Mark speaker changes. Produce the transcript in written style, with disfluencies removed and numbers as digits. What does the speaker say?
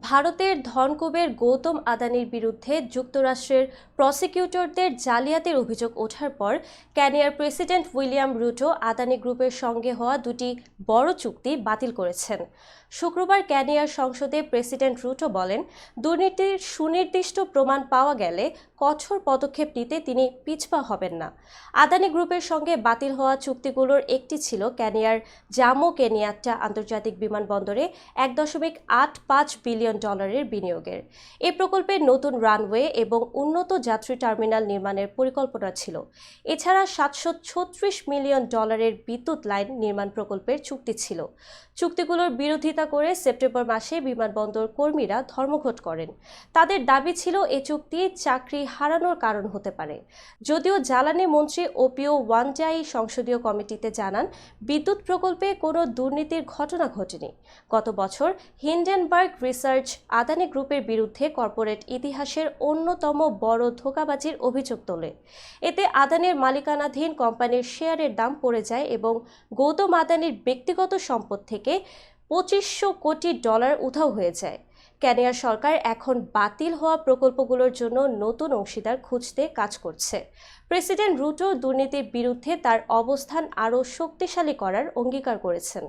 Speaker 1: ভারতের ধনকুবের গৌতম আদানির বিরুদ্ধে যুক্তরাষ্ট্রের প্রসিকিউটরদের জালিয়াতির অভিযোগ ওঠার পর কেনিয়ার প্রেসিডেন্ট উইলিয়াম রুটো আদানি গ্রুপের সঙ্গে হওয়া দুটি বড় চুক্তি বাতিল করেছেন। শুক্রবার কেনিয়ার সংসদে প্রেসিডেন্ট রুটো বলেন, দুর্নীতির সুনির্দিষ্ট প্রমাণ পাওয়া গেলে কঠোর পদক্ষেপ নিতে তিনি পিছপা হবেন না। আদানি গ্রুপের সঙ্গে বাতিল হওয়া চুক্তিগুলোর একটি ছিল কেনিয়ার জামো কেনিয়াট্টা আন্তর্জাতিক বিমানবন্দরে $1.85 বিলিয়ন বিনিয়োগের। এই প্রকল্পে নতুন রানওয়ে এবং উন্নত যাত্রী টার্মিনাল নির্মাণের পরিকল্পনা ছিল। এছাড়া $736 মিলিয়ন বিদ্যুৎ লাইন নির্মাণ প্রকল্পের চুক্তি ছিল। চুক্তিগুলোর বিরোধিতা করে সেপ্টেম্বর মাসে বিমানবন্দর কর্মীরা ধর্মঘট করেন। তাদের দাবি ছিল এ চুক্তি চাকরি হারানোর কারণ হতে পারে। যদিও জ্বালানি মন্ত্রী ওপিও ওয়ানজাই সংসদীয় কমিটিতে জানান, বিদ্যুৎ প্রকল্পে কোনো দুর্নীতির ঘটনা ঘটেনি। গত বছর হিন্ডেনবার্গ রিসার্চ আদানি গ্রুপের বিরুদ্ধে কর্পোরেট ইতিহাসের অন্যতম বড় ধোঁকাবাজির অভিযোগ তোলে। এতে আদানির মালিকানাধীন কোম্পানির শেয়ারের দাম পড়ে যায় এবং গৌতম আদানির ব্যক্তিগত সম্পদ থেকে $2500 কোটি উধাও হয়ে যায়। কেনিয়ার সরকার এখন বাতিল হওয়া প্রকল্পগুলোর জন্য নতুন অংশীদার খুঁজতে কাজ করছে। প্রেসিডেন্ট রুটো দুর্নীতির বিরুদ্ধে তার অবস্থান আরও শক্তিশালী করার অঙ্গীকার করেছেন।